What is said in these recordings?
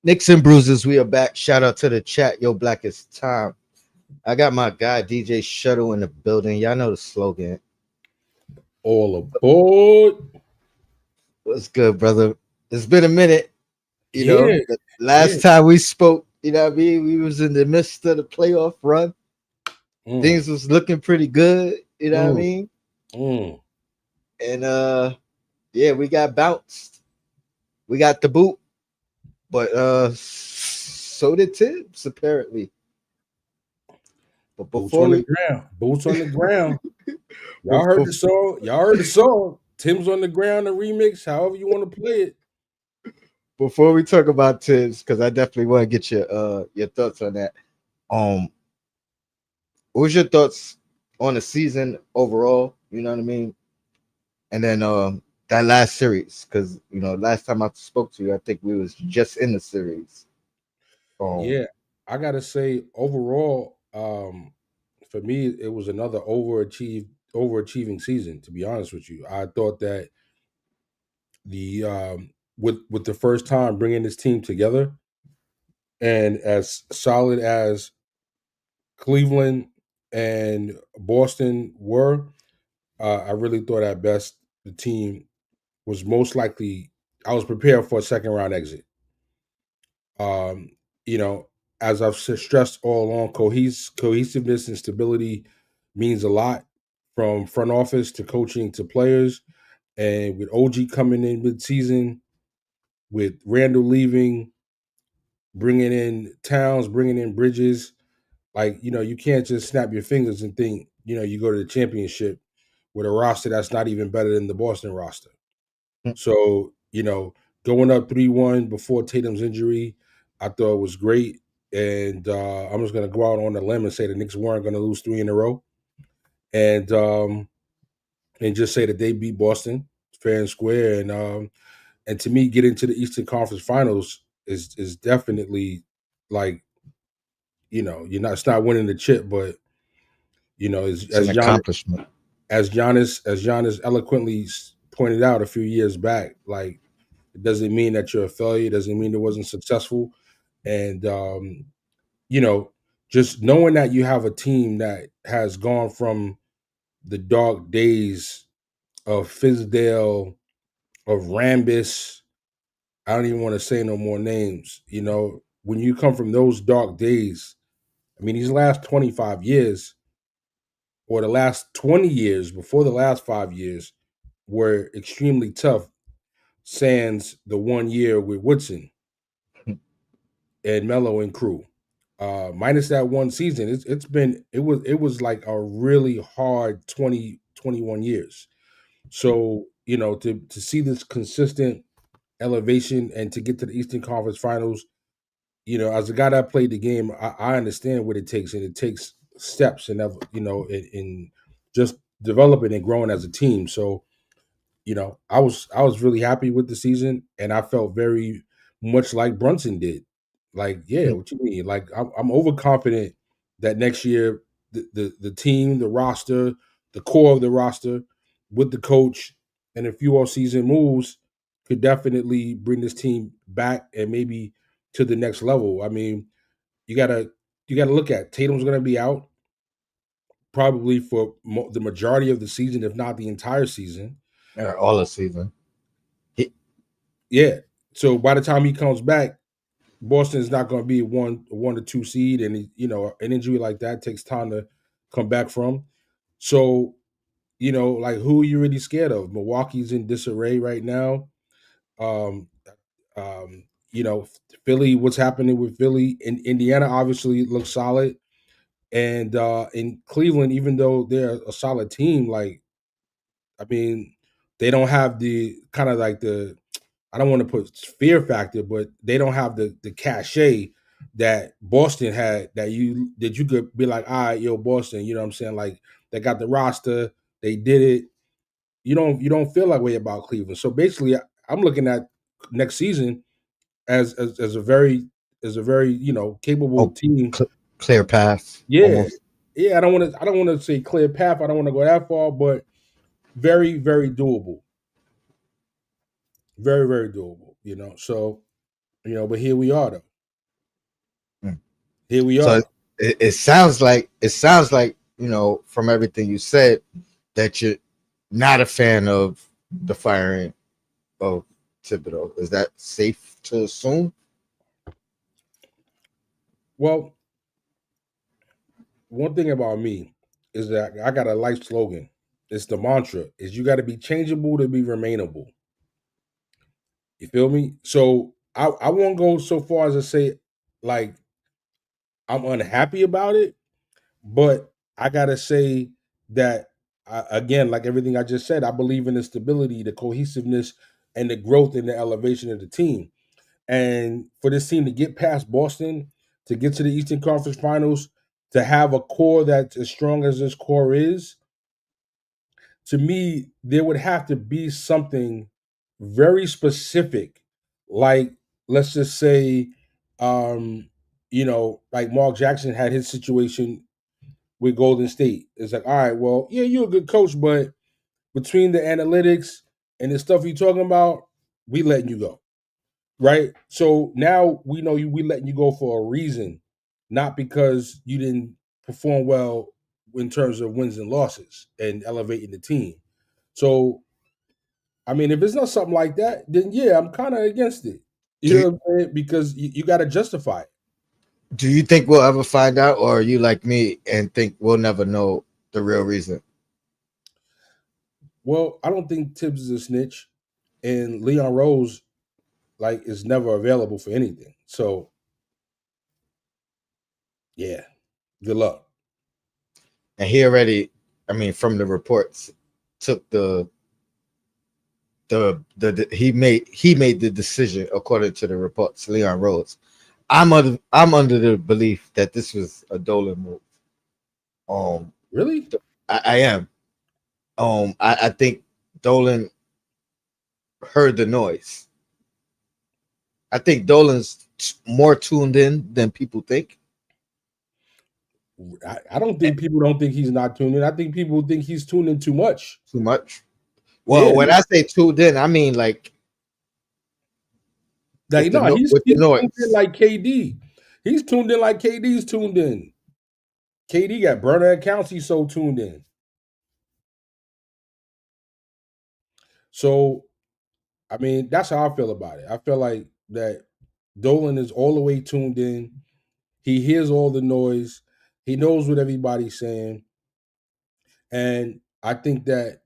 Knicks and Bruises, we are back. Shout out to the chat. Yo, Black is time. I got my guy DJ Shuttle in the building. Y'all know the slogan. All aboard. What's good, brother? It's been a minute. Yeah, The yeah. last time we spoke, what I mean? We was in the midst of the playoff run. Mm, Things was looking pretty good, what I mm, mean? mm. And yeah, we got bounced. We got the boot, but so did Tibbs, apparently. But Boots before on the we ground. Boots on the ground. Y'all bef- heard the bef- song. Y'all heard the song. Tim's on the ground, the remix, however you want to play it. before we talk about Tibbs, because I definitely want to get your thoughts on that. Um, what was your thoughts on the season overall? You know what I mean? And then that last series, because last time I spoke to you, I think we was just in the series. Um, Yeah, I gotta say, overall, for me, it was another overachieving season. To be honest with you, I thought that the with the first time bringing this team together and as solid as Cleveland and Boston were, I really thought at best the team was most likely. I was prepared for a second round exit. Um, you know, as I've stressed all along, cohesiveness and stability means a lot from front office to coaching to players. And with OG coming in mid season, with Randall leaving, bringing in Towns, bringing in Bridges, like you can't just snap your fingers and think you go to the championship with a roster that's not even better than the Boston roster. So going up 3-1 before Tatum's injury, I thought was great, and I'm just gonna go out on a limb and say the Knicks weren't gonna lose three in a row, and just say that they beat Boston fair and square, and to me, getting to the Eastern Conference Finals is definitely like you're not it's not winning the chip, but as it's an Giannis accomplishment. as Giannis eloquently pointed out a few years back, like it doesn't mean that you're a failure. It doesn't mean it wasn't successful. And you know, just knowing that you have a team that has gone from the dark days of Fizdale, of Rambis. I don't even want to say no more names. When you come from those dark days, I mean, these last 25 years or the last 20 years before the last 5 years were extremely tough. Sans the 1 year with Woodson and Melo and crew. Minus that one season, it was like a really hard 20 21 years. So to see this consistent elevation and to get to the Eastern Conference Finals, as a guy that played the game, I understand what it takes, and it takes steps and in just developing and growing as a team. So I was really happy with the season, and I felt very much like Brunson did. Like, yeah, what you mean? Like, I'm overconfident that next year the team, the roster, the core of the roster, with the coach and a few all season moves, could definitely bring this team back and maybe to the next level. I mean, you gotta you gotta look at Tatum's gonna be out probably for the majority of the season, if not the entire season. All the season. He, Yeah. So by the time he comes back, Boston's not going to be one or two seed, and an injury like that takes time to come back from. So like who are you really scared of? Milwaukee's in disarray right now. Um, um, you know, Philly. What's happening with Philly? And Indiana obviously looks solid, and in Cleveland, even though they're a solid team, like I mean, they don't have the kind of like the I don't want to put fear factor, but they don't have the cachet that Boston had that you could be like, all right, yo, Boston, you know what I'm saying? Like they got the roster, they did it. You don't feel that way about Cleveland. So basically, I'm looking at next season as a very capable oh, team. clear path Yeah. almost. Yeah, I don't want to say clear path. I don't want to go that far, but very, very doable. Very, very doable. So But here we are, though. Mm. Here we So are. it sounds like from everything you said that you're not a fan of the firing of Thibodeau. Is that safe to assume? Well, one thing about me is that I got a life slogan. It's the mantra: is you got to be changeable to be remainable. You feel me? So I won't go so far as to say like I'm unhappy about it, but I gotta say that again, like everything I just said, I believe in the stability, the cohesiveness, and the growth and the elevation of the team. And for this team to get past Boston, to get to the Eastern Conference Finals, to have a core that's as strong as this core is, to me, there would have to be something very specific, like let's just say, um, like Mark Jackson had his situation with Golden State. It's like, all right, well, yeah, you're a good coach, but between the analytics and the stuff you're talking about, we letting you go. Right? So now we know we letting you go for a reason, not because you didn't perform well in terms of wins and losses and elevating the team. So I mean, if it's not something like that, then yeah, I'm kind of against it. You Do know what I'm saying? Because you got to justify it. Do you think we'll ever find out, or are you like me and think we'll never know the real reason? Well, I don't think Tibbs is a snitch, and Leon Rose like is never available for anything. So yeah, good luck. And he already, I mean, from the reports, took he made the decision according to the reports. Leon Rose. I'm under the belief that this was a Dolan move. Um, Really? I am. I think Dolan heard the noise. I think Dolan's more tuned in than people think. I don't think people don't think he's not tuned in. I think people think he's tuned in too much. Too much. Well, Yeah, when I say tuned in, I mean like if like no, he's with the he's tuned in noise. like KD. He's tuned in like KD's tuned in. KD got burner accounts. He's so tuned in. So I mean, that's how I feel about it. I feel like that Dolan is all the way tuned in. He hears all the noise. He knows what everybody's saying, and I think that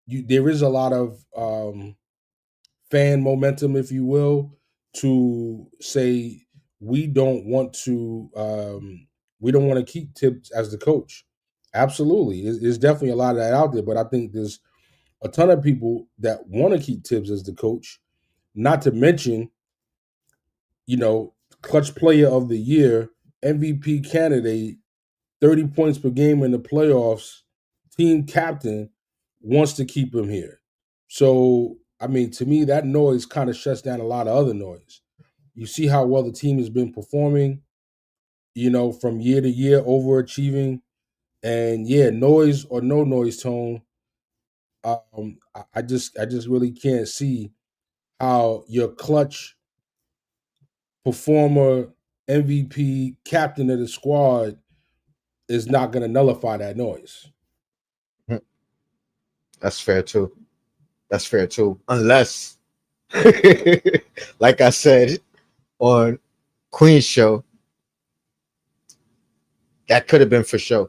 there is a lot of fan momentum, if you will, to say we don't want to keep Tibbs as the coach. Absolutely, there's definitely a lot of that out there, but I think there's a ton of people that want to keep Tibbs as the coach. Not to mention, clutch player of the year, MVP candidate, 30 points per game in the playoffs, team captain wants to keep him here. So, I mean, to me, that noise kind of shuts down a lot of other noise. You see how well the team has been performing, from year to year, overachieving. And yeah, noise or no noise tone. I just really can't see how your clutch performer, MVP, captain of the squad is not going to nullify that noise. That's fair too. That's fair too. Unless, like I said on Queen's show, that could have been for show.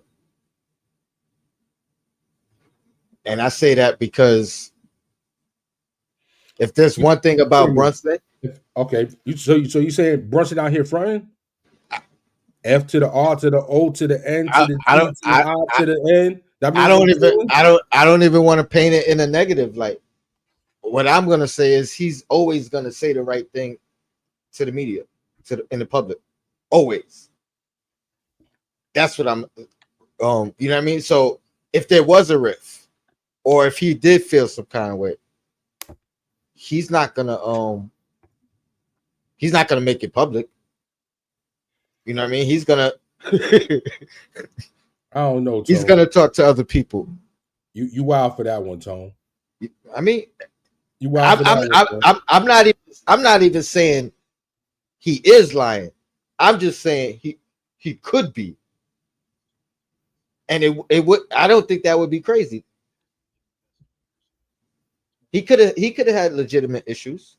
And I say that because if there's one thing about Brunson, Okay, you saying Brunson out here fronting? F to the R to the O to the N to I, the I T don't to the I to the N. That means I don't even want to paint it in a negative light. What I'm gonna say is he's always gonna say the right thing to the media, in the public. Always. That's what I'm you know what I mean? So if there was a riff, or if he did feel some kind of way, he's not gonna make it public. You know what I mean? I don't know, He's Tone. gonna talk to other people. You wild for that one, Tone. I mean, You wild for that one, Tone. I'm not even saying he is lying. I'm just saying he could be, and it would. I don't think that would be crazy. He could have had legitimate issues,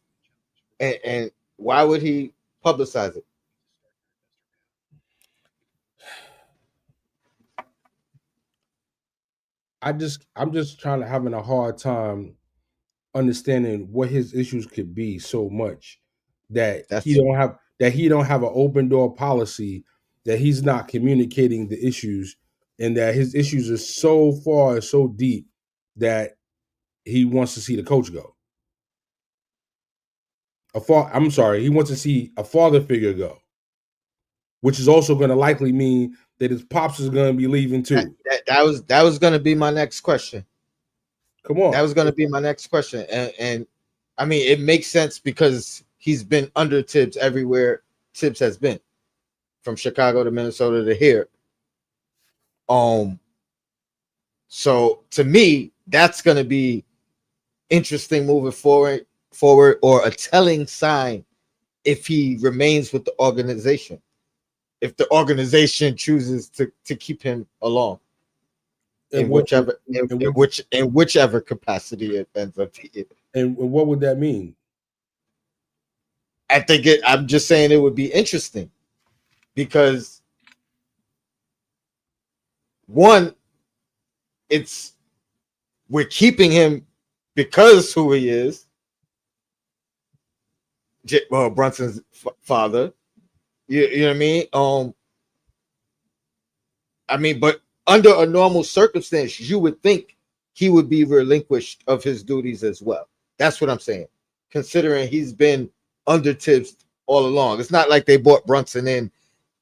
and why would he publicize it? I'm just trying to having a hard time understanding what his issues could be so much that That's he don't have an open door policy, that he's not communicating the issues, and that his issues are so far and so deep that he wants to see the coach go. I'm sorry, he wants to see a father figure go, which is also going to likely mean that his pops is going to be leaving too. that was going to be my next question. Come on. That was going to be my next question, and I mean it makes sense because he's been under Thibs everywhere Thibs has been, from Chicago to Minnesota to here. Um, so to me, that's going to be interesting moving forward, or a telling sign if he remains with the organization. If the organization chooses to keep him along And in what whichever in whichever capacity it ends up being. and what would that mean? I'm just saying it would be interesting because one, it's we're keeping him because who he is, Brunson's father. You know what I mean? I mean, but under a normal circumstance, you would think he would be relinquished of his duties as well. That's what I'm saying. Considering he's been under Thibs all along, it's not like they brought Brunson in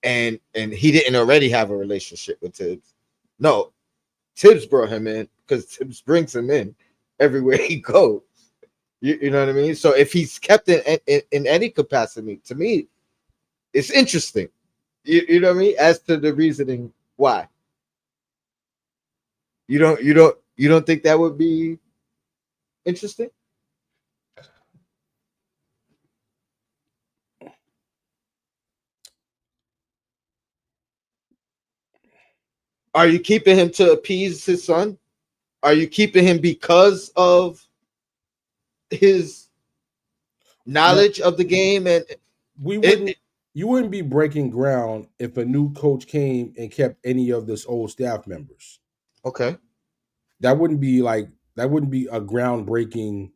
and he didn't already have a relationship with Thibs. No, Thibs brought him in because Thibs brings him in everywhere he goes. You know what I mean? So if he's kept in any capacity, to me, it's interesting. You know what I mean? As to the reasoning why. You don't think that would be interesting? Are you keeping him to appease his son? Are you keeping him because of his Now, knowledge of the game? And we it wouldn't you wouldn't be breaking ground if a new coach came and kept any of this old staff members. okay, That wouldn't be like that wouldn't be a groundbreaking.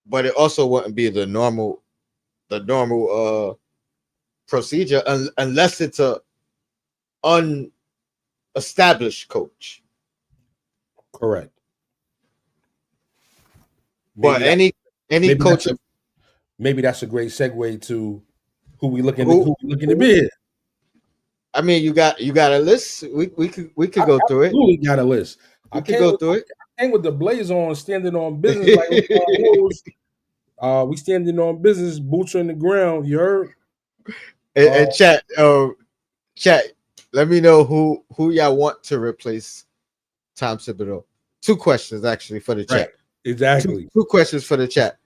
but it also wouldn't be the normal procedure unless it's a unestablished coach. Correct. But Maybe that any maybe coach that's a great segue to who, who we looking to who be here. I mean, you got a list. We could I go through it. absolutely got a list. We could go through it. I came with the blazer on, standing on business like heroes. We standing on business, boots on the ground. You heard? Uh, And chat. Let me know who y'all want to replace Tom Thibodeau. Two questions actually for the right. chat. Two, Exactly. two questions for the chat.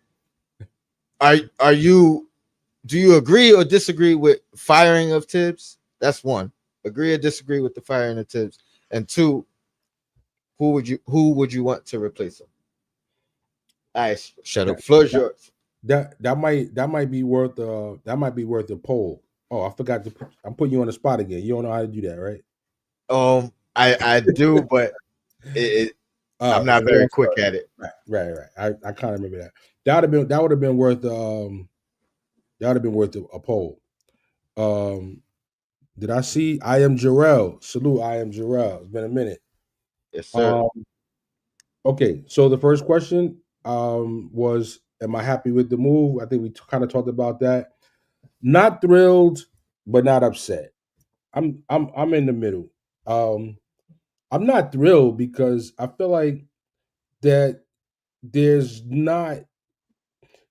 Are you do you agree or disagree with firing of Thibs? That's one. Agree or disagree with the firing of Thibs? And two, who would you want to replace him? All right, shut up. That, Floor's that yours. that might be worth a poll. Oh, I forgot to I'm putting you on the spot again. You don't know how to do that, right? I do, but I'm not very quick at it. Right. I kind of remember that. That would have been worth a poll. Um, did I see? I am Jarrell. Salute. I am Jarrell. It's been a minute. Yes, sir. Um, okay. So the first question was, am I happy with the move? I think we kind of talked about that. Not thrilled, but not upset. I'm in the middle. Um, I'm not thrilled because I feel like that there's not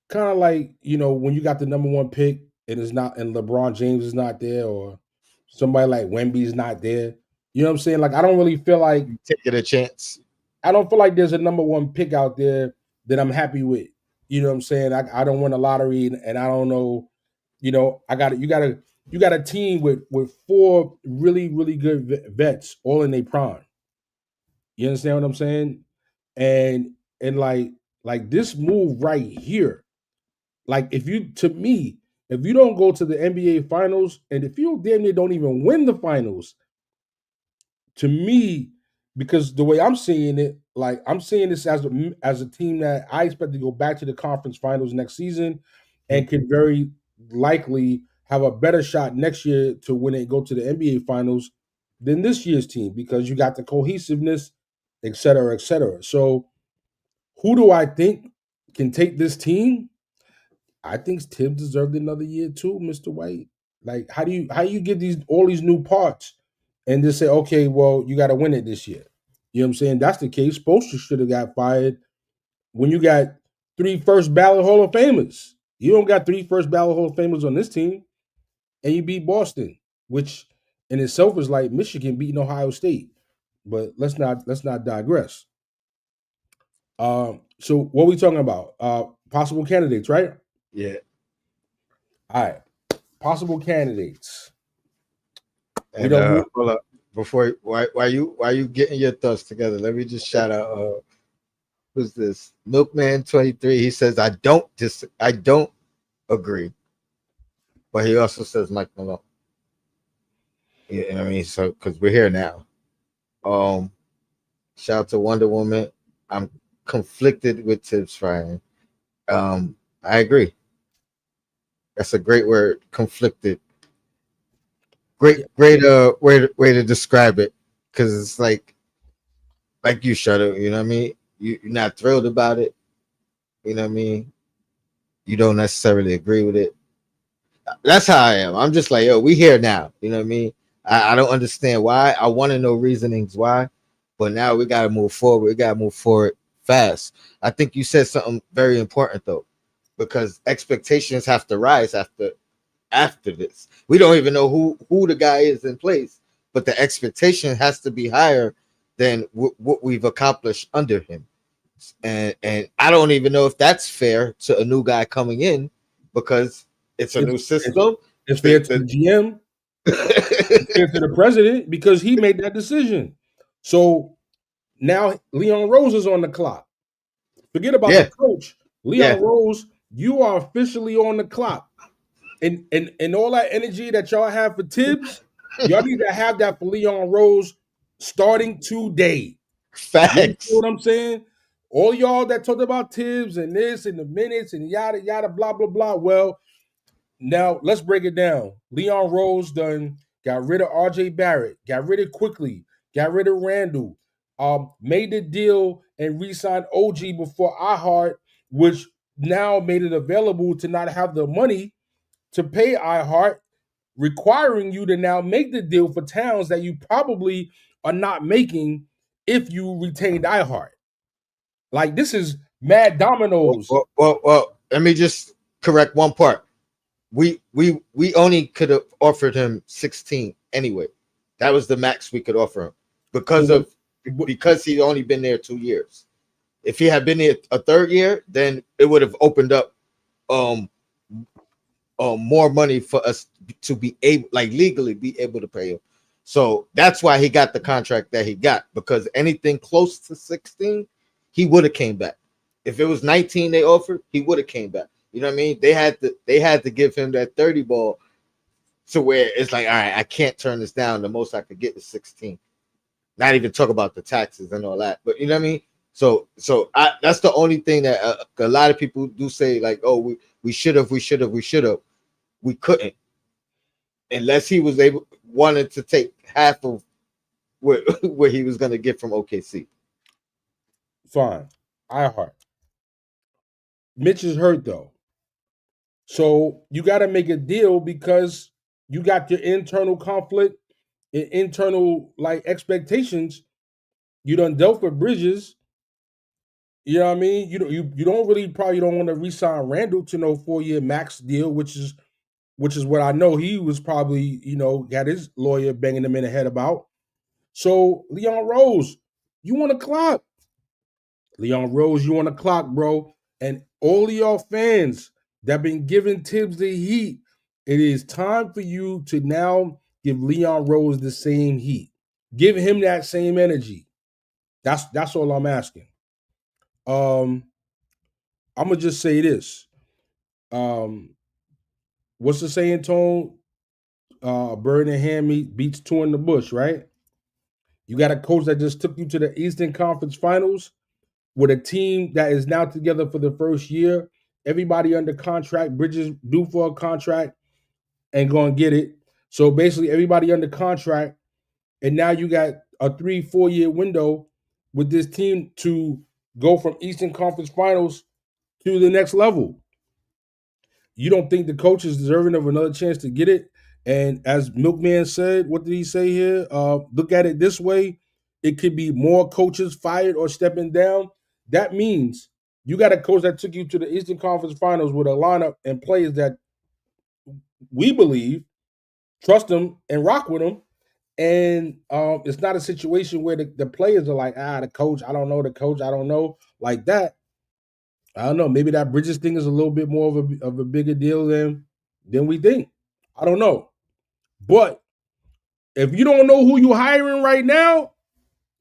kind of like, when you got the number one pick and it's not, and LeBron James is not there, or somebody like Wemby's not there. You know what I'm saying? Like, I don't really feel like Taking a chance. I don't feel like there's a number one pick out there that I'm happy with. You know what I'm saying? I don't win a lottery, and I don't know. You got a team with four really good vets all in their prime. You understand what I'm saying? And and like this move right here, like if you to me, if you don't go to the NBA finals and if you damn near don't even win the finals, to me, because the way I'm seeing it, like I'm seeing this as a team that I expect to go back to the conference finals next season and can very likely have a better shot next year to when they go to the NBA finals than this year's team because you got the cohesiveness, et cetera, et cetera. So who do I think can take this team? I think Thibs deserved another year too, Mr. White. Like, how do you get these all these new parts and just say, okay, well, you got to win it this year? You know what I'm saying? That's the case. Spoelstra should have got fired when you got three first ballot Hall of Famers. You don't got three first ballot Hall of Famers on this team, and you beat Boston, which in itself is like Michigan beating Ohio State. But let's not digress. So what are we talking about? Possible candidates, right? Yeah. All right. Possible candidates. We And don't move. hold up before why you getting your thoughts together? Let me just shout out who's this? Milkman 23. He says I don't agree. But he also says Mike Malone. Yeah, you know what I mean? So because we're here now. Um Shout out to Wonder Woman. I'm conflicted with Tibbs firing. I agree. That's a great word. Conflicted. Yeah, Great way to describe it. Because it's like you shut up, you know what I mean? You're not thrilled about it, you know what I mean? You don't necessarily agree with it. That's how I am. I'm just like, yo, we here now, you know what I mean? I don't understand why. I want to know reasonings why, but now we gotta move forward. We gotta move forward fast. I think you said something very important though, because expectations have to rise after this. We don't even know who the guy is in place, but the expectation has to be higher than what we've accomplished under him. And I don't even know if that's fair to a new guy coming in because it's a it's new it's, system. it's fair to the The, GM, it's the fair to the president because he made that decision. So now Leon Rose is on the clock. Forget about the yeah, coach. yeah, Leon Rose, you are officially on the clock. And all that energy that y'all have for Tibbs, y'all need to have that for Leon Rose starting today. You understand facts. what I'm saying? All y'all that talked about Tibbs and this and the minutes and yada yada blah blah blah. Well, now let's break it down. Leon Rose done got rid of RJ Barrett, got rid of quickly, got rid of Randall, made the deal and re-signed OG before iHeart, which now made it available to not have the money to pay iHeart, requiring you to now make the deal for towns that you probably are not making if you retained iHeart. Like this is mad dominoes. Well, let me just correct one part. We only could have offered him 16 anyway. That was the max we could offer him So because what, of what because he'd only been there 2 years. If he had been there a third year, then it would have opened up um more money for us to be able, like legally, be able to pay him. So that's why he got the contract that he got, because anything close to 16, he would have came back. If it was 19 they offered, he would have came back. You know what I mean? They had to give him that 30 ball to where it's like, all right, I can't turn this down. The most I could get is 16. Not even talk about the taxes and all that. But you know what I mean? That's the only thing that a lot of people do say, like, oh, we should have, we should have. We couldn't unless he was able wanted to take half of what he was going to get from OKC. fine. iHeart. Mitch is hurt though. So you got to make a deal because you got your internal conflict and internal like expectations. You done dealt with Bridges. You know what I mean? You don't really probably don't want to re-sign Randall to no 4-year max deal, which is what I know he was probably, got his lawyer banging him in the head about. So Leon Rose, you want to clock. Leon Rose, you on the clock, bro. And all of y'all fans that been giving Tibbs the heat It is time for you to now give Leon Rose the same heat. Give him that same energy. That's all I'm asking. Um, I'm gonna just say this. Um, what's the saying, Tone? A bird in the hand beats two in the bush, right? You got a coach that just took you to the Eastern Conference Finals with a team that is now together for the first year. Everybody under contract, Bridges due for a contract and go and get it. So basically, everybody under contract, and now you got a 3-4 year window with this team to go from Eastern Conference Finals to the next level. You don't think the coach is deserving of another chance to get it? And as Milkman said, what did he say here? Look at it this way: it could be more coaches fired or stepping down. That means you got a coach that took you to the Eastern Conference Finals with a lineup and players that we believe trust them and rock with them. And it's not a situation where the players are like, the coach, I don't know, the coach, I don't know, like that. I don't know. Maybe that Bridges thing is a little bit more of a bigger deal than we think. I don't know. But if you don't know who you're hiring right now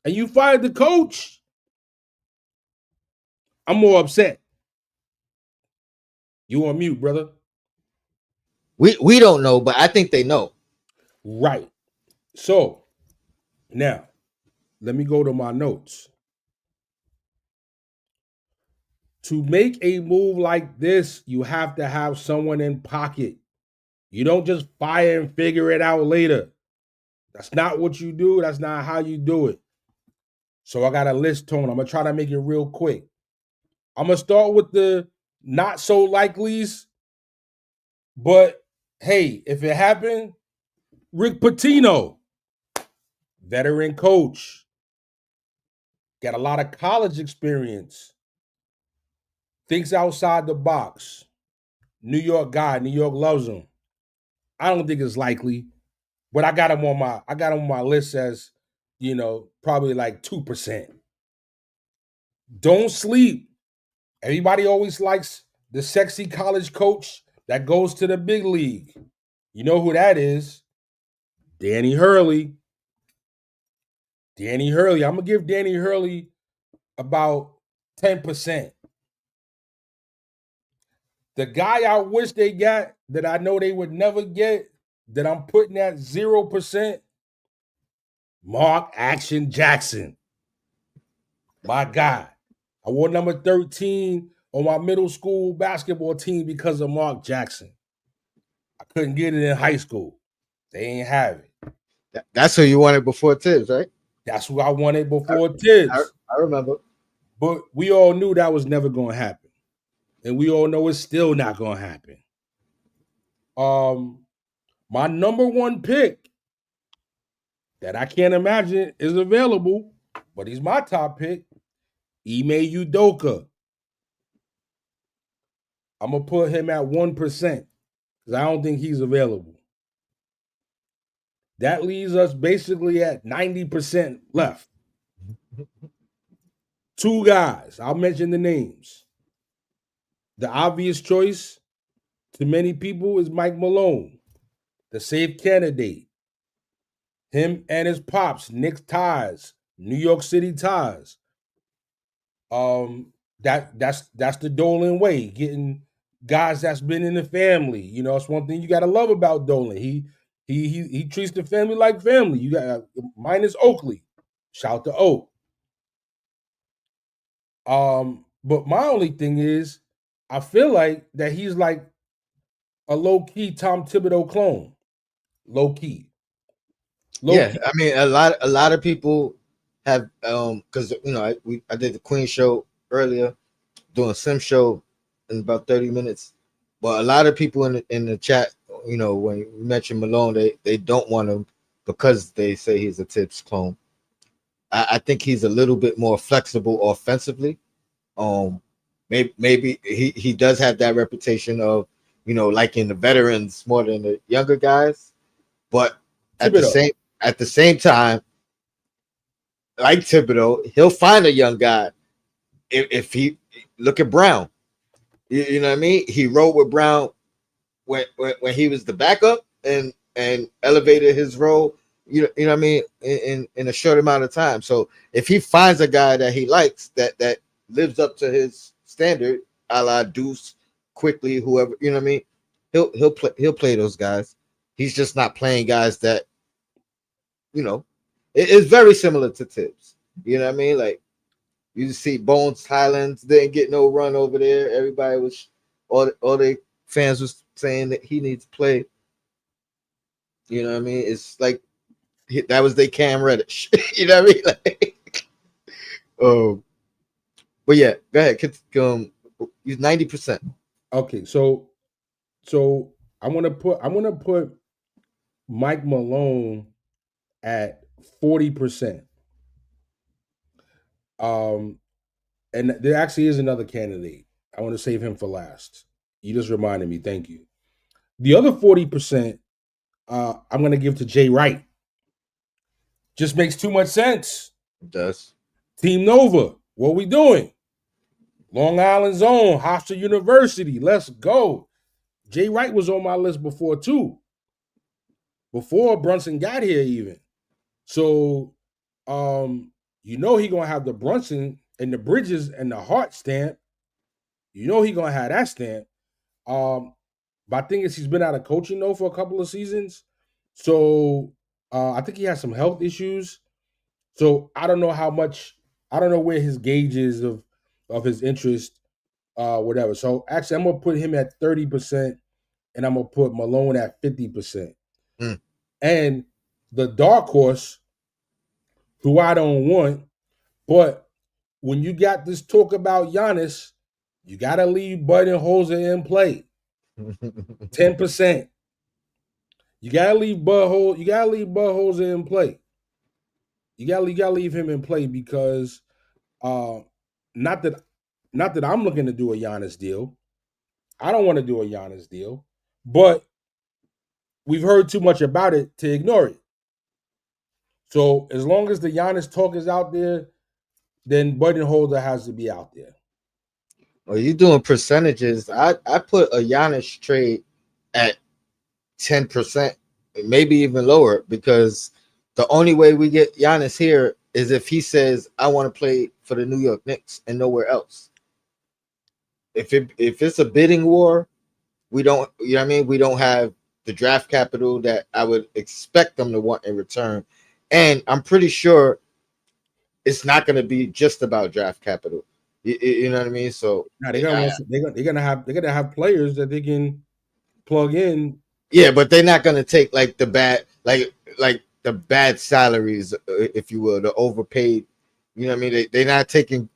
and you fired the coach, I'm more upset. You on mute, brother. We don't know, but I think they know. Right. So now let me go to my notes. To make a move like this, you have to have someone in pocket. You don't just fire and figure it out later. That's not what you do. That's not how you do it. So I got a list, Tone. I'm going to try to make it real quick. I'm going to start with the not so likelies. But hey, if it happened, Rick Pitino, veteran coach, got a lot of college experience, thinks outside the box, New York guy, New York loves him. I don't think it's likely, but I got him on my list as, probably like 2%. Don't sleep. Everybody always likes the sexy college coach that goes to the big league. You know who that is? Danny Hurley. Danny Hurley. I'm going to give Danny Hurley about 10%. The guy I wish they got that I know they would never get, that I'm putting at 0%, Mark Action Jackson. My guy. I wore number 13 on my middle school basketball team because of Mark Jackson. I couldn't get it in high school. They ain't have it. That's who you wanted before Thibs, right? That's who I wanted before Thibs. I remember. But we all knew that was never going to happen. And we all know it's still not going to happen. My number one pick that I can't imagine is available, but he's my top pick, Ime Udoka. I'm going to put him at 1% because I don't think he's available. That leaves us basically at 90% left. Two guys. I'll mention the names. The obvious choice to many people is Mike Malone, the safe candidate. Him and his pops, Knicks ties, New York City ties. That's the Dolan way, getting guys that's been in the family. It's one thing you gotta love about Dolan. He treats the family like family. You got minus Oakley. Shout to Oak. But my only thing is, I feel like that he's like a low-key Tom Thibodeau clone. Low-key. Yeah, I mean a lot of people have because I did the Queen show earlier, doing a sim show in about 30 minutes. But a lot of people in the chat, when you mention Malone, they don't want him because they say he's a Thibs clone. I think he's a little bit more flexible offensively. Maybe he does have that reputation of liking the veterans more than the younger guys, but at the same time, like Thibodeau, he'll find a young guy if he look at Brown. You know what I mean? He rode with Brown when he was the backup and elevated his role. You know what I mean, in a short amount of time. So if he finds a guy that he likes that lives up to his standard, a la Deuce, quickly, whoever, you know what I mean, he'll play those guys. He's just not playing guys that, you know, it's very similar to Thibs. You know what I mean? Like you see Bones Highlands didn't get no run over there. Everybody was all the fans was saying that he needs to play. You know what I mean? It's like that was their Cam Reddish. You know what I mean? Like, oh, but yeah, go ahead. Use 90%. Okay, so I'm gonna put Mike Malone at 40%. Um, and there actually is another candidate. I want to save him for last. You just reminded me. Thank you. The other 40%, I'm gonna give to Jay Wright. Just makes too much sense. It does. Team Nova, what we doing? Long Island Zone, Hofstra University. Let's go. Jay Wright was on my list before too. Before Brunson got here, even. So, he gonna have the Brunson and the Bridges and the Hart stamp. He gonna have that stamp. But I think he's been out of coaching though for a couple of seasons. So I think he has some health issues. So I don't know how much. I don't know where his gauge is of his interest, whatever. So actually, I'm gonna put him at 30%, and I'm gonna put Malone at 50%. Mm. And the dark horse, who I don't want, but when you got this talk about Giannis, you gotta leave Budenholzer in play. 10%. You gotta leave Budenholzer in play. You gotta leave him in play because not that I'm looking to do a Giannis deal. I don't want to do a Giannis deal, but we've heard too much about it to ignore it. So as long as the Giannis talk is out there, then Budenholzer has to be out there. Well, you doing percentages. I put a Giannis trade at 10%, maybe even lower, because the only way we get Giannis here is if he says, I want to play for the New York Knicks and nowhere else. If it's a bidding war, we don't, you know what I mean? We don't have the draft capital that I would expect them to want in return. And I'm pretty sure it's not going to be just about draft capital. You know what I mean? So now they're gonna have players that they can plug in. yeah, but they're not going to take like the bad, like the bad salaries, if you will, the overpaid. You know what I mean? They're not taking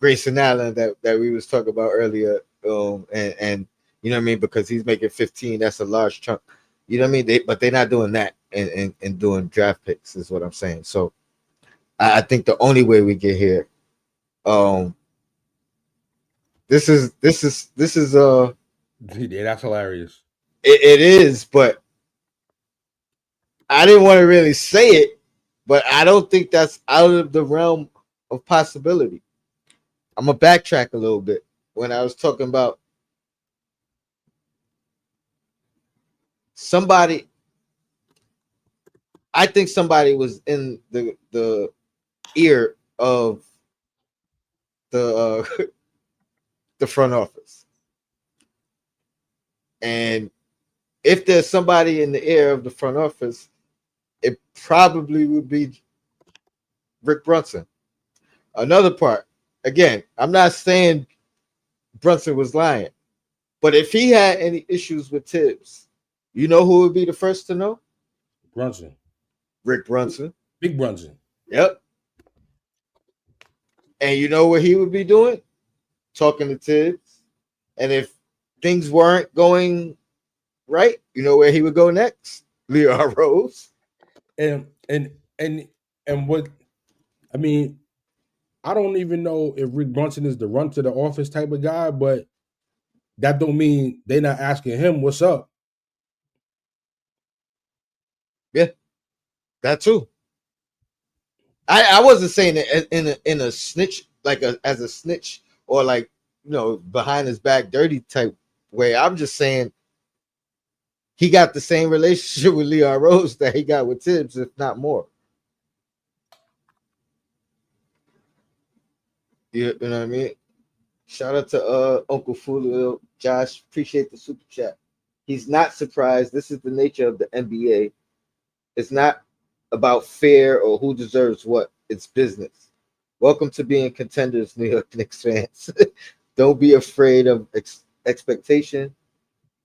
Grayson Allen that we was talking about earlier, and you know what I mean, because he's making 15. That's a large chunk. You know what I mean? But they're not doing that and doing draft picks is what I'm saying. So I think the only way we get here, this is Yeah, that's hilarious. it is, but I didn't want to really say it, but I don't think that's out of the realm of possibility. I'm gonna backtrack a little bit when I was talking about somebody. I think somebody was in the ear of the the front office, and if there's somebody in the ear of the front office, it probably would be Rick Brunson. Another part, again, I'm not saying Brunson was lying, but if he had any issues with Thibs, you know who would be the first to know? Brunson, Rick Brunson. Big Brunson. Yep. And you know what he would be doing? Talking to Thibs. And if things weren't going right, you know where he would go next? Leon Rose. And what I mean, I don't even know if Rick Brunson is the run to the office type of guy, but that don't mean they're not asking him what's up. Yeah, that too. I wasn't saying it in a snitch, like as a snitch or like, behind his back dirty type way. I'm just saying he got the same relationship with Leon Rose that he got with Thibs, if not more. You know what I mean? Shout out to Uncle Fulio, Josh. Appreciate the super chat. He's not surprised. This is the nature of the NBA. It's not about fair or who deserves what. It's business. Welcome to being contenders, New York Knicks fans. Don't be afraid of expectation.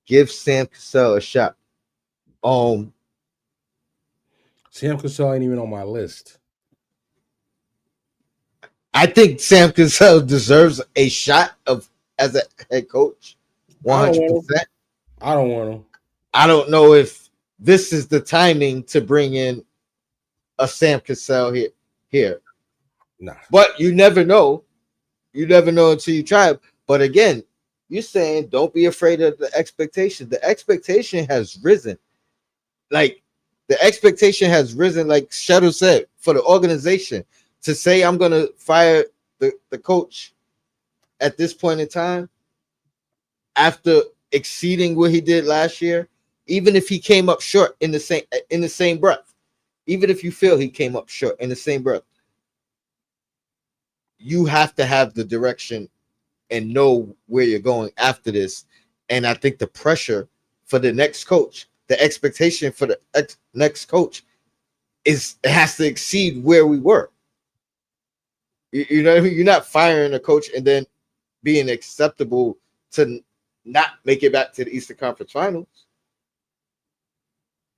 Give Sam Cassell a shot. Um, Sam Cassell ain't even on my list. I think Sam Cassell deserves a shot of as a head coach, I don't want him. 100%. I don't want him. I don't know if this is the timing to bring in a Sam Cassell here. Nah. But you never know. You never know until you try it. But again, you're saying don't be afraid of the expectation. The expectation has risen. Like the expectation has risen, like Shadow said, for the organization to say I'm gonna fire the coach at this point in time after exceeding what he did last year, even if he came up short in the same breath, even if you feel he came up short in the same breath, you have to have the direction and know where you're going after this. And I think the pressure for the next coach, the expectation for the next coach is it has to exceed where we were. You know what I mean? You're not firing a coach and then being acceptable to not make it back to the Eastern Conference Finals.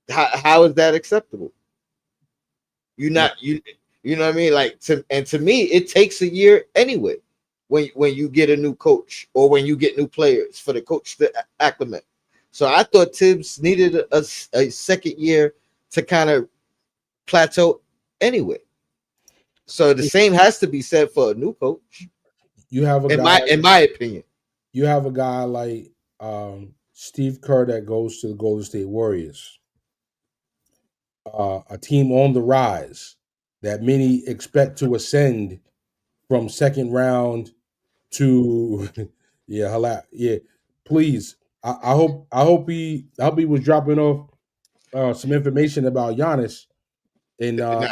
How is that acceptable? You not you know what I mean? Like to me, it takes a year anyway when you get a new coach or when you get new players for the coach to acclimate. So I thought Thibs needed a second year to kind of plateau anyway. So the same has to be said for a new coach. You have a In guy. my opinion. You have a guy like Steve Kerr that goes to the Golden State Warriors, a team on the rise that many expect to ascend from second round to yeah. Please, I hope he was dropping off some information about Giannis and Nah,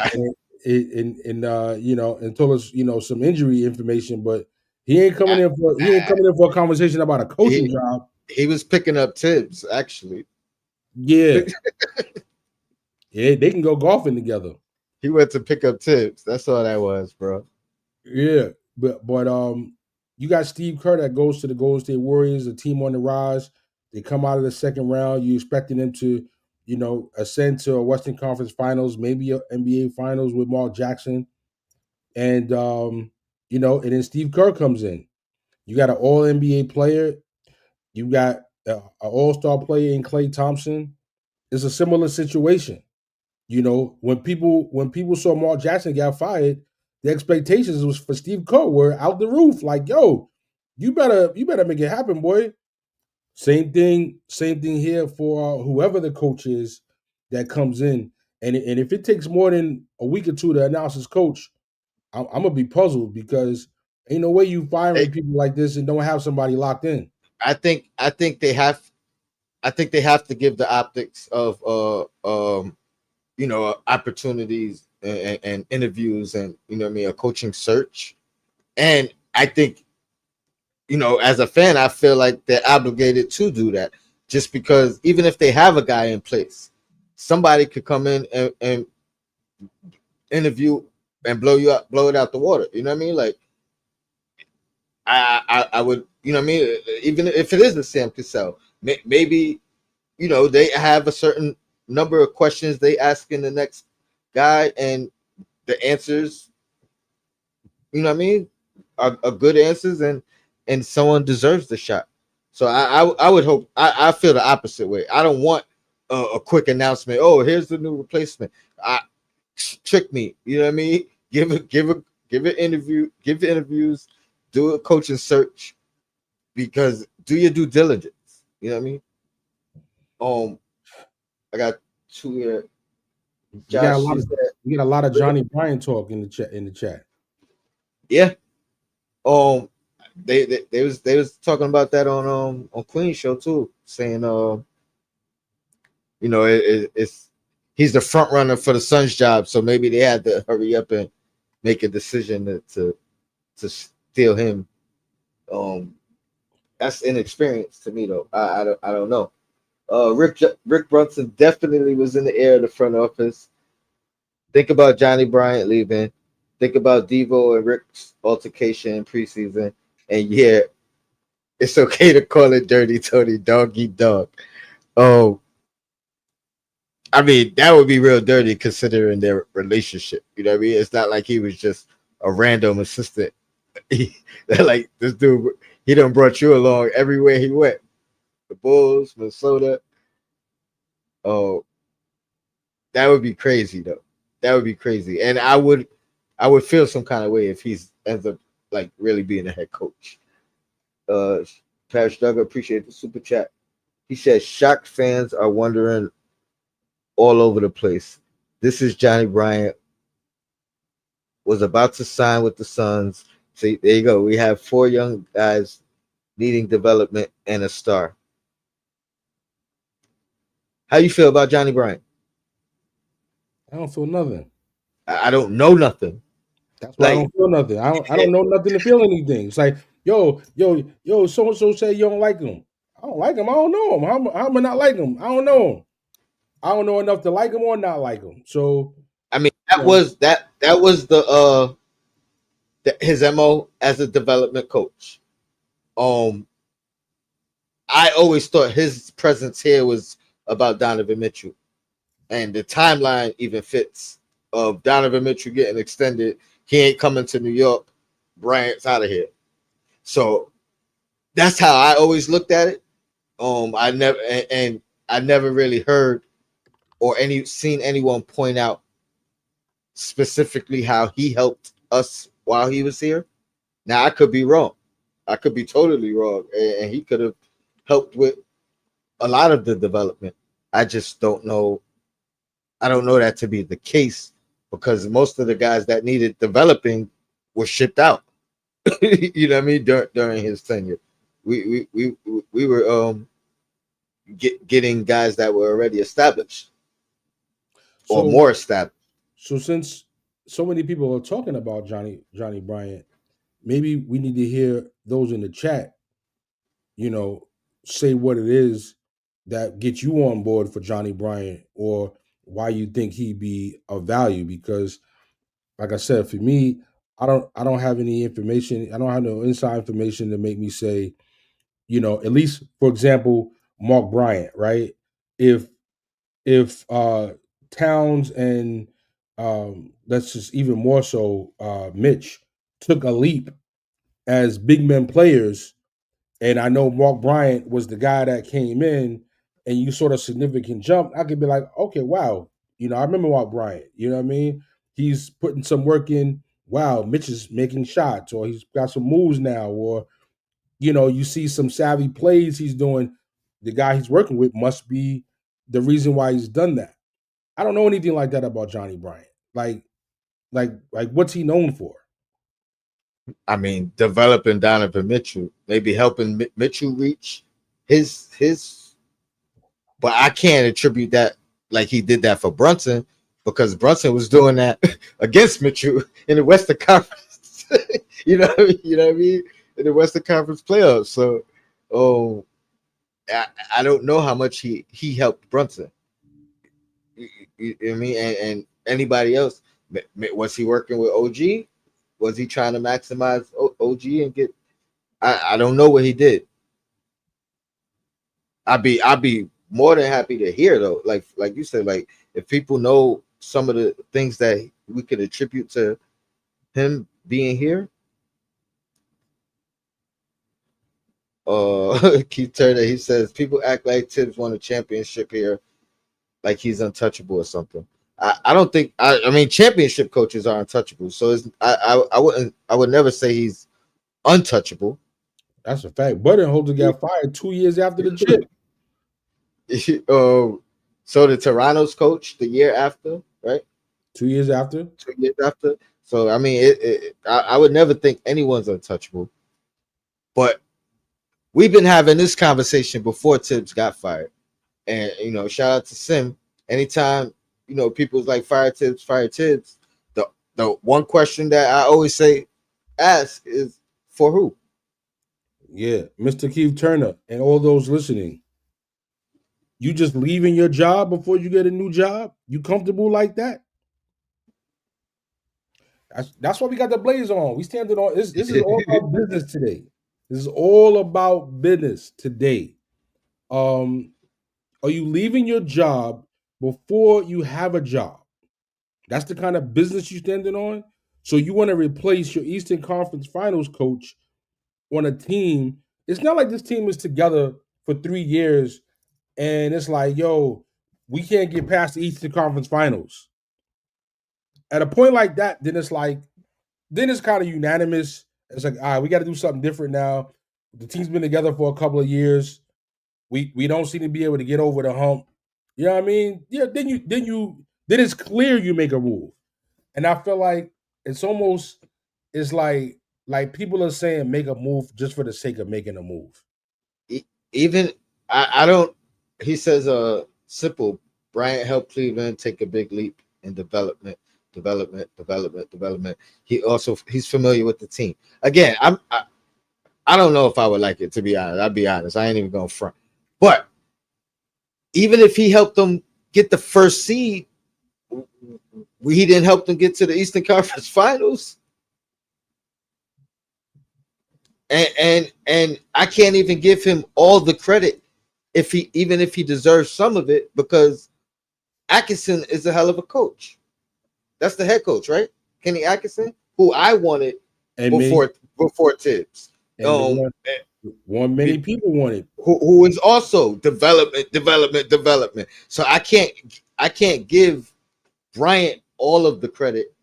and told us some injury information, but he ain't coming in for a conversation about a coaching he, job. he was picking up Thibs actually. Yeah, yeah, they can go golfing together. He went to pick up Thibs. That's all that was, bro. Yeah, but you got Steve Kerr that goes to the Golden State Warriors, a team on the rise. They come out of the second round. You expecting them to, ascend to a Western Conference Finals, maybe a NBA Finals with Mark Jackson, and and then Steve Kerr comes in. You got an All NBA player. You got an All Star player in Klay Thompson. It's a similar situation. When people saw Mark Jackson got fired, the expectations was for Steve Kerr were out the roof. Like, yo, you better make it happen, boy. Same thing here for whoever the coach is that comes in, and if it takes more than a week or two to announce his coach, I'm gonna be puzzled because ain't no way you firing Hey, people like this and don't have somebody locked in. I think they have to give the optics of opportunities and interviews and what I mean, a coaching search. And I think as a fan, I feel like they're obligated to do that just because even if they have a guy in place, somebody could come in and interview and blow it out the water. You know what I mean? Like I would, you know what I mean? Even if it is the Sam Cassell, maybe, they have a certain number of questions they ask in the next guy and the answers, what I mean, are good answers and someone deserves the shot. So I would hope I feel the opposite way. I don't want a quick announcement. Oh, here's the new replacement. I trick me. You know what I mean? Give it interview. Give the interviews. Do a coaching search because do your due diligence. You know what I mean? I got two here. We got a Josh, lot she of said, we got a lot of Johnny Bryant talk in the chat. yeah. They was talking about that on Queen's show too, saying you know, it's he's the front runner for the Suns job, so maybe they had to hurry up and make a decision to steal him. Um, that's inexperience to me though. I don't know. Rick Brunson definitely was in the air of the front office. Think about Johnny Bryant leaving. Think about Devo and Rick's altercation in preseason. And yeah, it's okay to call it dirty Tony dog eat dog. Oh, I mean, that would be real dirty considering their relationship. You know what I mean? It's not like he was just a random assistant. He, like this dude, he done brought you along everywhere he went. The Bulls, Minnesota. Oh, that would be crazy though. That would be crazy. And I would feel some kind of way if he's ends up like really being a head coach. Uh Paris Duggar, appreciate the super chat. He says shocked fans are wondering all over the place. This is Johnny Bryant was about to sign with the Suns. See, there you go. We have four young guys needing development and a star. How you feel about Johnny Bryant? I don't feel nothing. I don't know nothing. That's why I Like, don't feel nothing. I don't know nothing to feel anything. It's like, yo, so and so say you don't like him. I don't like him. I don't know him. How am I not like him? I don't know him. I don't know enough to like him or not like him. So, I mean, you know, that was his mo as a development coach. Um, I always thought his presence here was about Donovan Mitchell, and the timeline even fits of Donovan Mitchell getting extended. He ain't coming to New York. Bryant's out of here. So that's how I always looked at it. I never and I never really heard or any seen anyone point out specifically how he helped us while he was here. Now I could be wrong. I could be totally wrong, and he could have helped with a lot of the development. I just don't know. I don't know that to be the case because most of the guys that needed developing were shipped out. You know what I mean? During his tenure, we were getting guys that were already established or so more established. so since so many people are talking about Johnny Bryant, maybe we need to hear those in the chat, you know, say what it is that gets you on board for Johnny Bryant or why you think he'd be of value. Because, like I said, for me, I don't have any information. I don't have no inside information to make me say, at least for example, Mark Bryant, right? If if Towns and let's just even more so Mitch took a leap as big men players, and I know Mark Bryant was the guy that came in and you sort of significant jump, I could be like, okay, wow, I remember Mark Bryant. You know what I mean? He's putting some work in. Wow, Mitch is making shots, or he's got some moves now, or you see some savvy plays he's doing. The guy he's working with must be the reason why he's done that. I don't know anything like that about Johnny Bryant. Like what's he known for? I mean, developing Donovan Mitchell, maybe helping Mitchell reach his. But I can't attribute that like he did that for Brunson because Brunson was doing that against Mitchell in the Western Conference. You know what I mean? In the Western Conference playoffs. So, oh, I don't know how much he helped Brunson. You know what I mean? And anybody else, was he working with OG? Was he trying to maximize OG and get? I don't know what he did. I'd be more than happy to hear though. Like you said, like if people know some of the things that we could attribute to him being here. Keith Turner, he says people act like Thibs won a championship here, like he's untouchable or something. I don't think. I mean, championship coaches are untouchable. So I would never say he's untouchable. That's a fact. Budenholzer got fired 2 years after the chip. So the Toronto's coach the year after, right? 2 years after. 2 years after. So I mean, I would never think anyone's untouchable. But we've been having this conversation before Tibbs got fired. And shout out to Sim. Anytime people's like fire Tibbs, fire Tibbs. The one question that I always say ask is for who. Yeah, Mr. Keith Turner and all those listening. You just leaving your job before you get a new job? You comfortable like that? That's why we got the blaze on. We standing on this. This is all about business today. This is all about business today. Um, are you leaving your job before you have a job? That's the kind of business you standing on. So you want to replace your Eastern Conference Finals coach on a team. It's not like this team is together for 3 years and it's like, yo, we can't get past the Eastern Conference Finals. At a point like that, then it's like, then it's kind of unanimous. It's like, all right, we got to do something different now. The team's been together for a couple of years. We don't seem to be able to get over the hump. You know what I mean? Yeah. Then it's clear you make a move, and I feel like it's like people are saying make a move just for the sake of making a move. Even I don't. He says, simple. Bryant helped Cleveland take a big leap in development. He's familiar with the team. Again, I don't know if I would like it, to be honest. I'll be honest. I ain't even going front. But even if he helped them get the first seed, he didn't help them get to the Eastern Conference Finals. And I can't even give him all the credit if he deserves some of it, because Atkinson is a hell of a coach. That's the head coach, right? Kenny Atkinson, who I wanted And before Tibbs. and one many people wanted. Who is also development. So I can't give Bryant all of the credit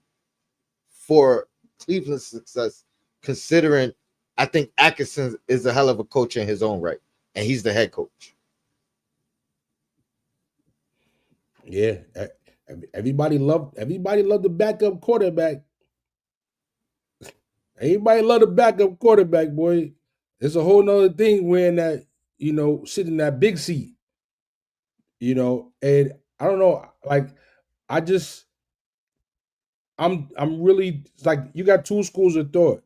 for Cleveland's success, considering I think Atkinson is a hell of a coach in his own right, and he's the head coach. Yeah, everybody loved the backup quarterback. Everybody loved the backup quarterback, boy. It's a whole nother thing wearing that, sitting in that big seat, and I don't know, like I just I'm really, it's like you got two schools of thought.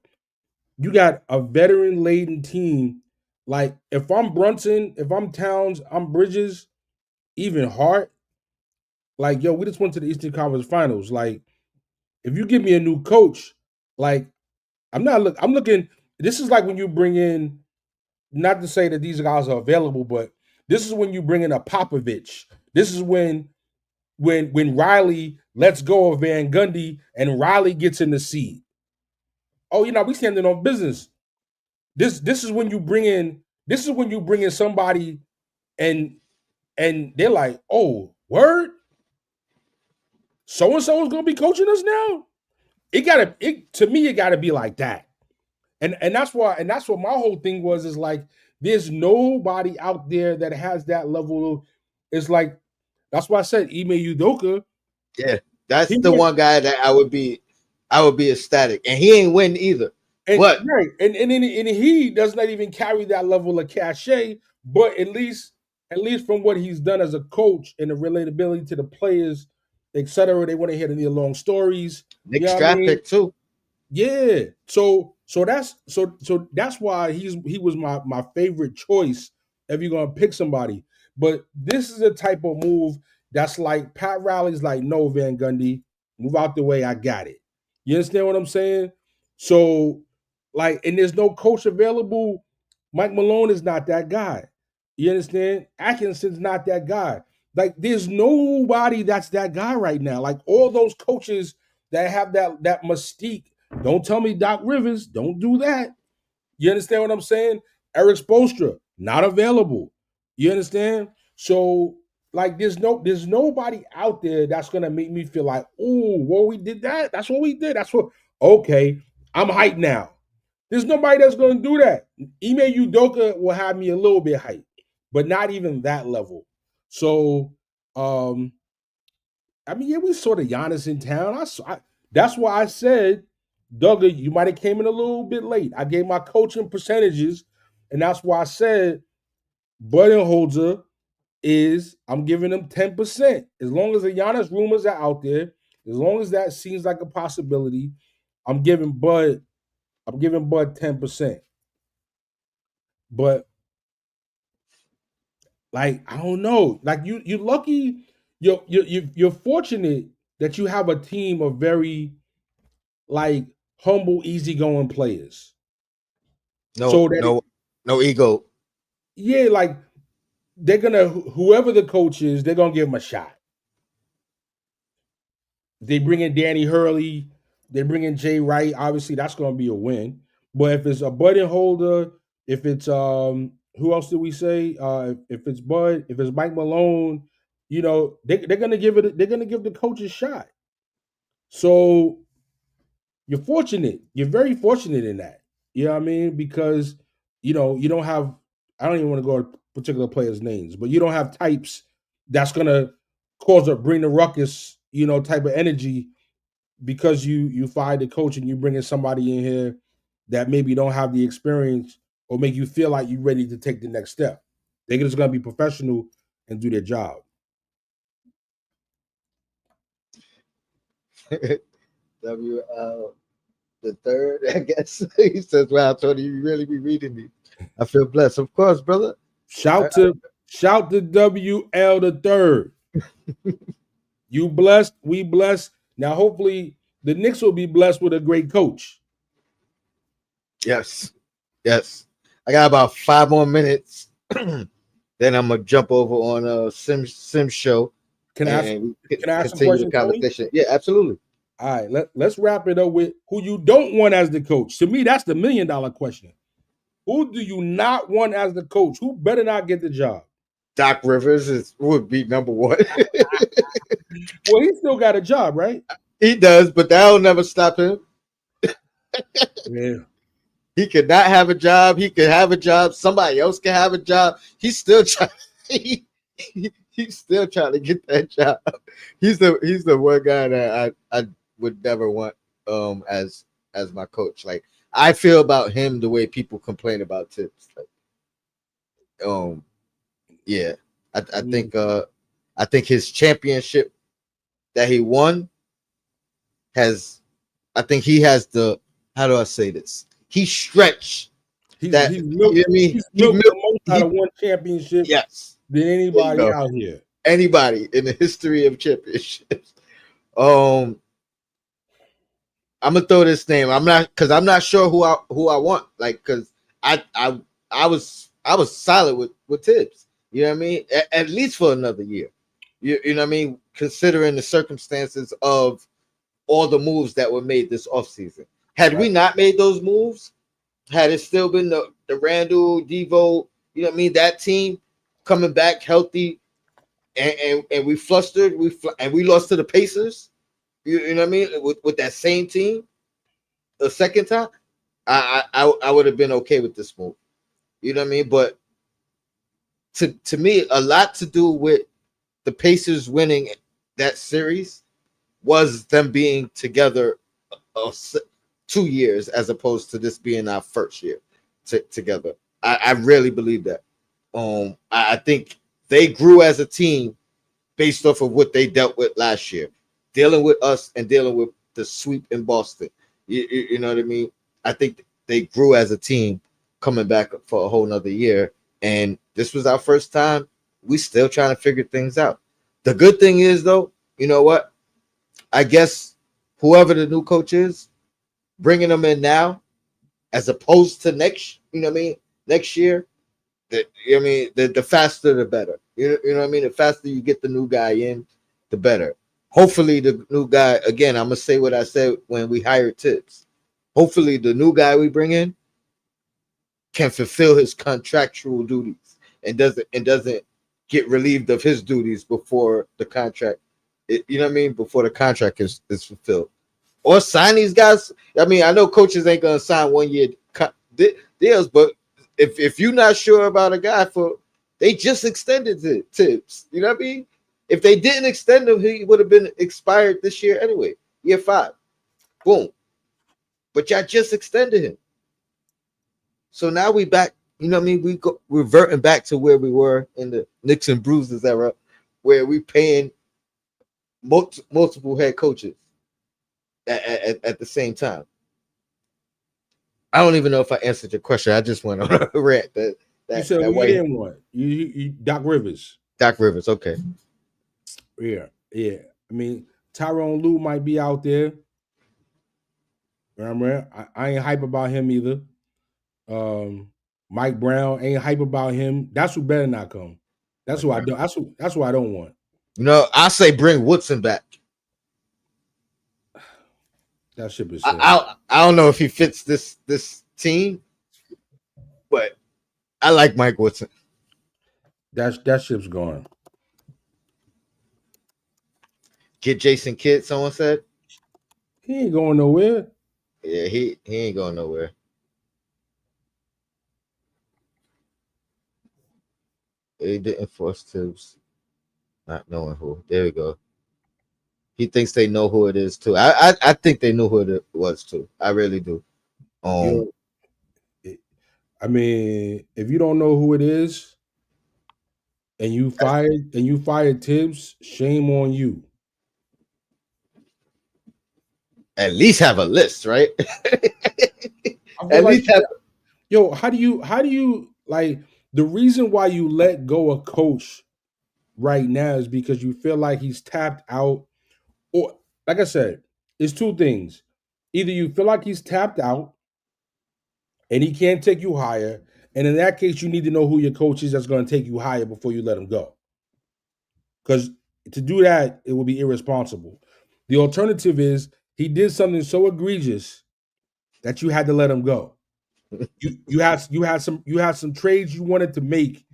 You got a veteran laden team. Like if I'm Brunson, if I'm Towns, I'm Bridges, even Hart. Like yo, we just went to the Eastern Conference Finals. Like if you give me a new coach, like I'm looking. This is like when you bring in. Not to say that these guys are available, but this is when you bring in a Popovich. This is when Riley lets go of Van Gundy and Riley gets in the seat. Oh, we standing on business. This is when you bring in somebody and they're like, oh, word, so and so is gonna be coaching us now. To me, it gotta be like that. And that's what my whole thing was, is like there's nobody out there that has that level of, it's like that's why I said Ime Udoka. Yeah, that's He the went one guy that I would be ecstatic, and he ain't win either. and But right, and he does not even carry that level of cachet, but at least from what he's done as a coach and the relatability to the players, etc. They want to hear the long stories. You Knicks know what I draft mean? pick too. Yeah. So that's why he was my favorite choice if you're gonna pick somebody. But this is a type of move that's like Pat Riley's like, no, Van Gundy, move out the way, I got it. You understand what I'm saying? So, like, and there's no coach available. Mike Malone is not that guy. You understand? Atkinson's not that guy. Like, there's nobody that's that guy right now. Like all those coaches that have that mystique. Don't tell me Doc Rivers. Don't do that. You understand what I'm saying? Eric Spoelstra, not available. You understand? So, like, there's nobody out there that's gonna make me feel like, oh, well, we did that. That's what we did. That's what. Okay, I'm hyped now. There's nobody that's gonna do that. Ime Udoka will have me a little bit hyped, but not even that level. So, um, I mean, yeah, we saw the Giannis in town. That's why I said, Doug, you might have came in a little bit late. I gave my coaching percentages, and that's why I said Budenholzer is I'm giving him 10%. As long as the Giannis rumors are out there, as long as that seems like a possibility, I'm giving Bud 10%. But like, I don't know. Like you're lucky, you're fortunate that you have a team of very like humble, easygoing players. No, So that no, no ego. yeah, like they're gonna whoever the coach is, they're gonna give him a shot. They bring in Danny Hurley, they bring in Jay Wright. Obviously, that's gonna be a win. But if it's a Budden Holder, if it's who else did we say? If it's Bud, if it's Mike Malone, they're gonna give it. They're gonna give the coach a shot. So you're fortunate. You're very fortunate in that. You know what I mean? Because you don't have. I don't even want to go to particular players' names, but you don't have types that's gonna bring the ruckus. Type of energy because you fired the coach and you bring in somebody in here that maybe don't have the experience or make you feel like you're ready to take the next step. They're just gonna be professional and do their job. The third, I guess. He says, "Wow, Tony, you really be reading me. I feel blessed, of course, brother." I, Shout to WL the third. You blessed, we blessed. Now hopefully the Knicks will be blessed with a great coach. yes, yes. I got about 5 more minutes. Then I'm gonna jump over on a Sim show Can I ask and we can I ask some continue the questions, Tony? conversation. Yeah, absolutely. All right, let's wrap it up with who you don't want as the coach. To me, that's the $1,000,000 question. Who do you not want as the coach? Who better not get the job? Doc Rivers would be number one. Well, he still got a job, right? He does, but that'll never stop him. Yeah. He could not have a job. He could have a job. Somebody else can have a job. He's still trying. He's still trying to get that job. He's the one guy that I would never want as my coach. Like I feel about him the way people complain about Thibs. Like, yeah, I Mm. think I think his championship that he won has. I think he has the. How do I say this? He stretched He's that. he's You know milked what I mean? he's He milked the milked. most out He of one championship yes. than There you anybody go. out here. Anybody in the history of championships. Um, I'm gonna throw this name. I'm not sure who I want. Like, cause I I was solid with Thibs. You know what I mean? At least for another year. You know what I mean? Considering the circumstances of all the moves that were made this offseason. Had we Right. not made those moves, had it still been the Randall, Devo, you know what I mean, that team coming back healthy, and we flustered, and we lost to the Pacers. You know what I mean? With that same team, the second time, I would have been okay with this move. You know what I mean? But to me, a lot to do with the Pacers winning that series was them being together uh, 2 years as opposed to this being our first year together. I really believe that. I think they grew as a team based off of what they dealt with last year, dealing with us and dealing with the sweep in Boston. You know what I mean? I think they grew as a team coming back for a whole nother year. And this was our first time. We still trying to figure things out. The good thing is, though, you know what? I guess whoever the new coach is, bringing them in now, as opposed to next, you know what I mean, next year, I mean, the faster the better. You know what I mean? The faster you get the new guy in, the better. Hopefully, the new guy, again, I'm gonna say what I said when we hired Thibs. Hopefully, the new guy we bring in can fulfill his contractual duties and doesn't get relieved of his duties before the contract. You know what I mean? Before the contract is fulfilled, or sign these guys. I mean, I know coaches ain't gonna sign 1 year deals, but if you're not sure about a guy they just extended Thibs. You know what I mean? If they didn't extend him, he would have been expired this year anyway, year 5. Boom. But y'all just extended him. So now we back you know what I mean? We go reverting back to where we were in the Knicks and Bruises era, where we paying multiple head coaches at the same time. I don't even know if I answered your question. I just went on a rant. You said That well, you white didn't want you Doc Rivers. Doc Rivers. Okay, Yeah, yeah. I mean, Tyrone Lue might be out there. Remember, I ain't hype about him either. Um, Mike Brown ain't hype about him. That's who better not come. That's Mike who I Brown. don't. That's who I don't want. You know, I say bring Woodson back. That ship is I, sailed. I don't know if he fits this team, but I like Mike Woodson. That ship's gone. Get Jason Kidd. Someone said, He ain't going nowhere. yeah, he ain't going nowhere. He didn't force Thibs, not knowing who. There we go. He thinks they know who it is too. I think they knew who it was too. I really do. Yo, I mean, if you don't know who it is and you fired Tibbs, shame on you. At least have a list, right? I feel At like least have. yo, how do you like the reason why you let go a coach right now is because you feel like he's tapped out, or like I said, it's two things. Either you feel like he's tapped out and he can't take you higher, and in that case, you need to know who your coach is that's going to take you higher before you let him go. Because to do that, it would be irresponsible. The alternative is he did something so egregious that you had to let him go. You had some trades you wanted to make,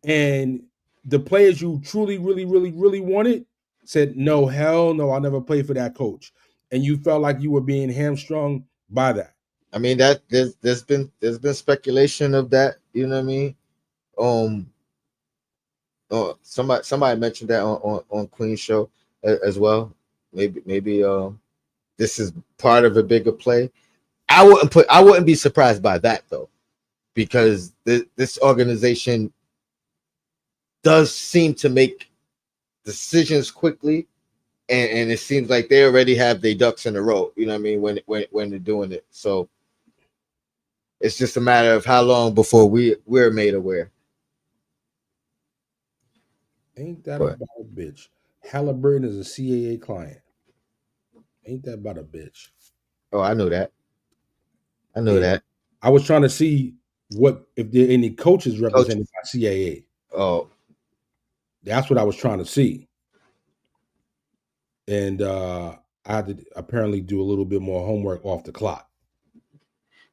and the players you truly, really, really, really wanted said, no, hell no, I'll never play for that coach. And you felt like you were being hamstrung by that. I mean that there's been speculation of that. You know what I mean? Um, somebody mentioned that on Queen's show as well. Maybe this is part of a bigger play. I wouldn't be surprised by that though, because this organization does seem to make decisions quickly, and it seems like they already have their ducks in a row. You know what I mean? When they're doing it, so it's just a matter of how long before we're made aware. Ain't that But about a bitch? Halliburton is a CAA client. Ain't that about a bitch? oh, I know that. I know Yeah. that. I was trying to see what if there are any coaches represented Coaches. by CAA. Oh, That's what I was trying to see. And I had to apparently do a little bit more homework off the clock.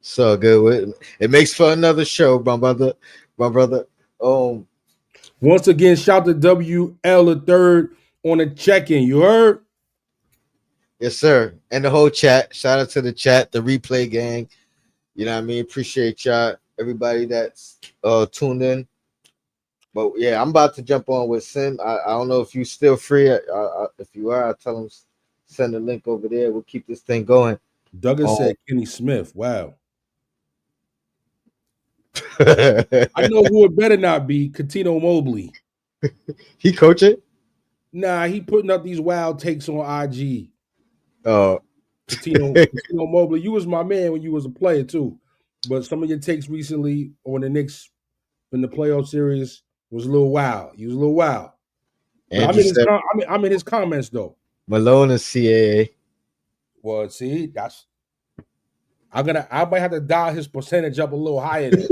so good. It makes for another show, my brother. My brother. Um, Once again, shout to WL the third on the check-in. You heard? yes, sir. And the whole chat. Shout out to the chat, the replay gang. You know what I mean? Appreciate y'all, everybody that's tuned in. But yeah, I'm about to jump on with Sim. I don't know if you still free. If you are, I'll tell him send the link over there. We'll keep this thing going. Douglas Um, said Kenny Smith. Wow. I he know who it better not be. Katino Mobley. coaching? Nah, he putting up these wild takes on IG. Oh, Katino Mobley, you was my man when you was a player too. But some of your takes recently on the Knicks in the playoff series was a little wild. He was a little wild. But Andrew said I'm in his comments though. Malone and CAA. Well, see, I might have to dial his percentage up a little higher then.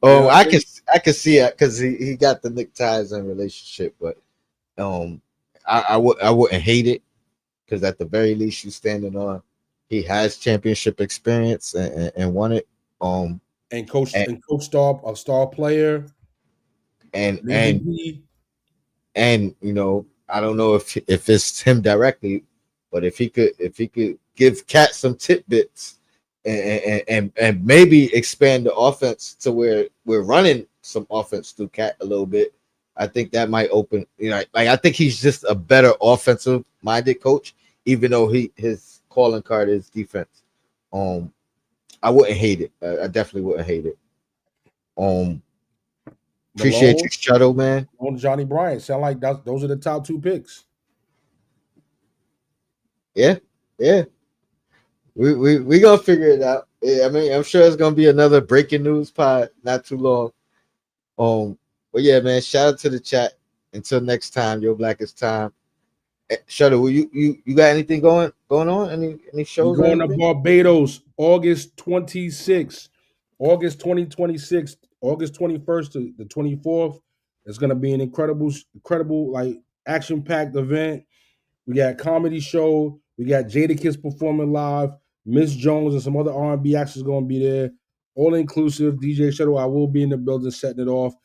You know Oh, what I mean? I can see it because he got the Nick ties and relationship, but um, I wouldn't hate it because at the very least you standing on he has championship experience and won it. Um, And coach and and coach star a star player, and an and MVP. and you know I don't know if it's him directly, but if he could give Cat some tidbits and maybe expand the offense to where we're running some offense through Cat a little bit. I think that might open, you know, like I think he's just a better offensive minded coach, even though his calling card is defense. Um, I wouldn't hate it. I definitely wouldn't hate it. Appreciate you, Shuttle, man. On Johnny Bryant. Sound like those are the top 2 picks. Yeah, yeah. We gonna figure it out. Yeah, I mean, I'm sure it's gonna be another breaking news pod not too long. But yeah, man. Shout out to the chat. Until next time, your blackest time. Shuttle, will you got anything going on? Any We shows or going to anything? Barbados August 26th, August 2026, August 21st to the 24th. It's gonna be an incredible like action packed event. We got comedy show. We got Jadakiss performing live. Miss Jones and some other R&B acts is going to be there. All inclusive. DJ Shuttle, I will be in the building setting it off.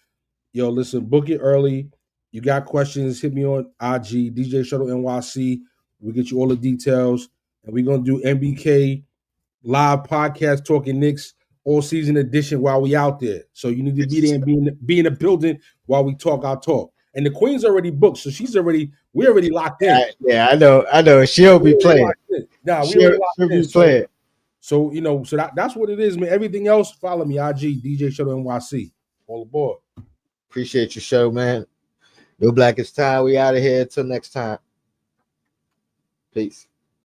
Yo, listen, book it early. You got questions, hit me on IG, DJ Shuttle NYC. We'll get you all the details. And we're going to do MBK live podcast talking Knicks all season edition while we out there. So you need to be there and be in the building while we talk our talk. And the Queen's already booked, so we're already locked in. Yeah, I know. She'll be playing. Nah, we already She'll locked in. be playing. So that's what it is, man. Everything else, follow me, IG, DJ Shuttle NYC. All aboard. Appreciate your show, man. Your blackest time. We out of here. Until next time. Peace.